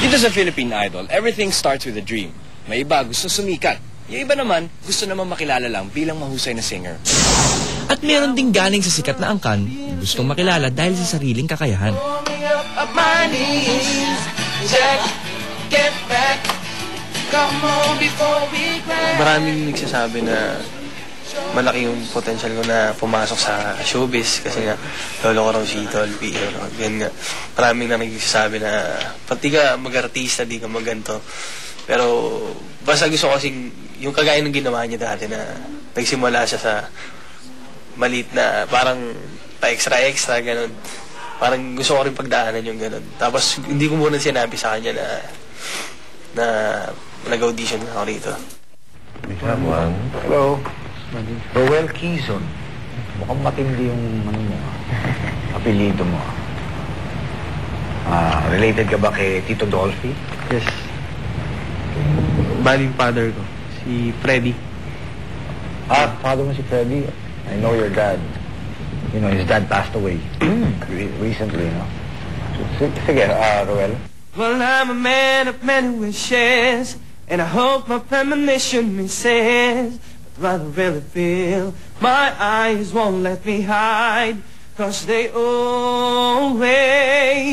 Dito sa Philippine Idol, everything starts with a dream. May iba gusto sumikat. Yung iba naman, gusto naman makilala lang bilang mahusay na singer. At meron ding galing sa sikat na angkan, gustong makilala dahil sa sariling kakayahan. Maraming nagsasabi na malaki yung potential ko na pumasok sa showbiz kasi nga lolo ko raw si Dolby. Yan nga. Maraming na nagsasabi na pati ka mag-artista, di ka maganto. Pero basta gusto ko kasing yung kagaya ng ginawa niya dati na nagsimula siya sa maliit na parang pa-extra-extra, ganun. Parang gusto ko rin pagdaanan yung ganun. Tapos hindi ko muna sinabi sa kanya na nag-audition na ako rito. Hello. Roel Quezon. Mukhang matindi yung apelido mo. Related ka ba kay Tito Dolphy? Yes. Baling father ko, si Freddy. Father mo si Freddy? I know your dad. You know, his dad passed away recently, no? Sige, Roel. Well, I'm a man of many wishes, and I hope my premonition misses. But what I really feel, my eyes won't let me hide, 'cause they always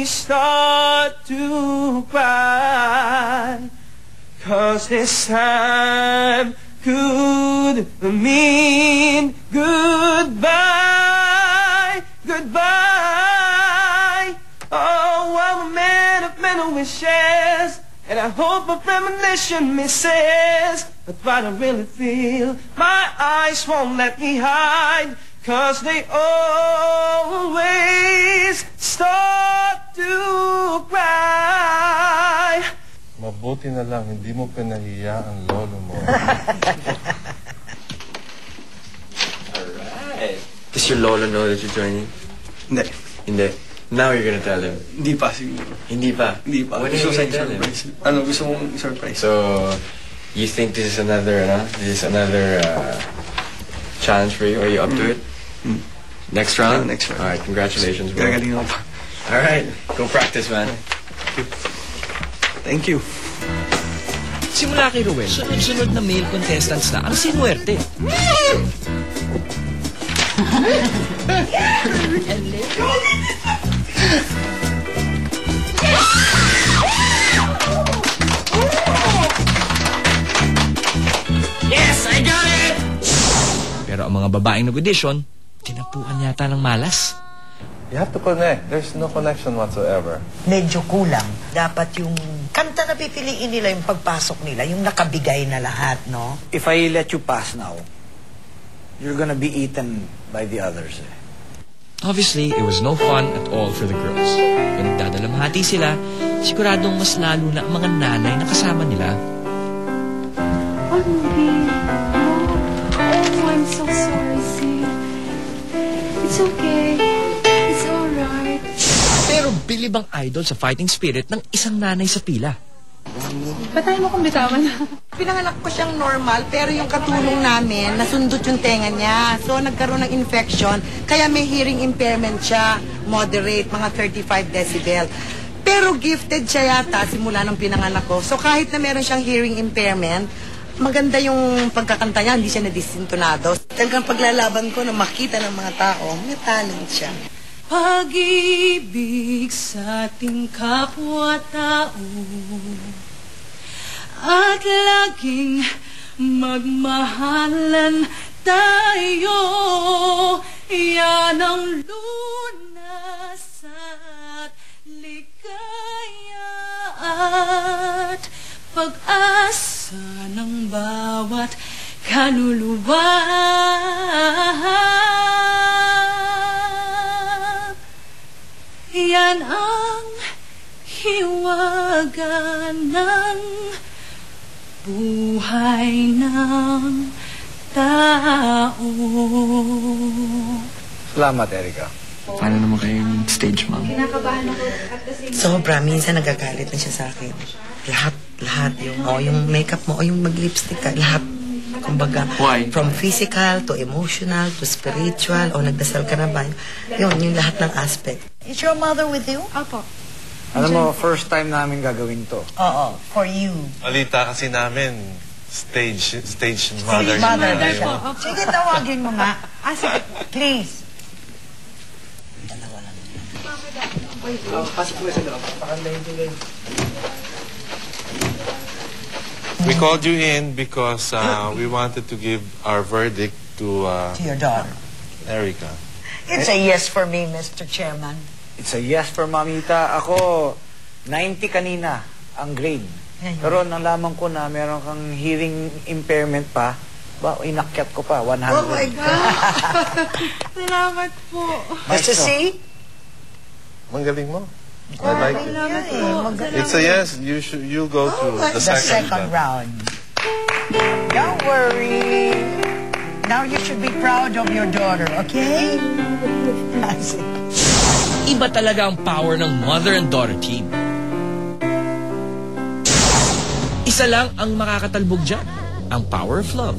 start to cry. 'Cause this time could mean goodbye, goodbye. Oh, I'm a man of many wishes, and I hope my premonition misses. But what I really feel, my eyes won't let me hide, 'cause they always start to cry. Mabuti na lang, hindi mo pinahiya ang lolo mo. Alright. Does your lolo know that you're joining? Hindi. Hindi. Now you're gonna tell him. Hindi pa siguro. Hindi pa? Hindi pa. What are you gonna tell him? Gusto mong surprise. So, you think this is another, challenge for you? Are you up to it? Next round? Next round. Alright, congratulations, bro. Gagaling ako pa. Alright, go practice, man. Thank you. Simula kay Ruel, sunod-sunod na male contestants na ang sinuwerte. Yes, I got it! Pero ang mga babaeng nag-audition, tinapuan yata ng malas. You have to connect. There's no connection whatsoever. Medyo kulang. Dapat yung kanta na pipiliin nila, yung pagpasok nila, yung nakabigay na lahat, no? If I let you pass now, you're gonna be eaten by the others. Obviously, it was no fun at all for the girls. Kung nagdadalamhati sila, siguradong mas lalo na ang mga nanay na kasama nila. Oh, Ruby. Oh, I'm so sorry, sis. It's okay. It's alright. Pero bilib ang idol sa fighting spirit ng isang nanay sa pila. Patay mo kung bitawan na. Pinanganak ko siyang normal, pero yung katulong namin, nasundot yung tenga niya. So, nagkaroon ng infection, kaya may hearing impairment siya, moderate, mga 35 decibel. Pero gifted siya yata simula nung pinanganak ko. So, kahit na meron siyang hearing impairment, maganda yung pagkakanta niya, hindi siya nadisintonado. Talagang paglalaban ko na makita ng mga tao, may talent siya. Pag-ibig sa ating kapwa-tao at laging magmahalan tayo, yan ang lunas at ligaya at pag-asa ng bawat kaluluwa. Yan ang hiwaga ng buhay ng tao. Salamat, Erica. Paano naman kayo yung stage, ma'am? Kinakabahan ako at the same time. Sobra, minsan nagagalit na siya sa akin. Lahat yung makeup mo, o yung mag-lipstick ka, lahat. Kumbaga, Why? from physical to emotional to spiritual, o nagdasal ka na ba? Yun, yung lahat ng aspect. Is your mother with you? Opo. Alam mo, first time namin gagawin to. Oo, for you. Balita kasi namin, stage Mother mother. na siya. Sige, tawagin mo nga. Sige, please. Dalawa lang. We called you in because we wanted to give our verdict to To your daughter. Erica. It's a yes for me, Mr. Chairman. It's a yes for Mamita. Ako, 90 kanina ang grade. Ngayon. Pero nalaman ko na meron kang hearing impairment pa. Inakyat ko pa, 100. Oh my God! Salamat po. Mr. C? Magaling mo. I like it. Salamat po. It's a yes. You'll go to the second round. Don't worry. Now you should be proud of your daughter, okay? Iba talaga ang power ng mother and daughter team. Isa lang ang makakatalbog dyan, ang power of love.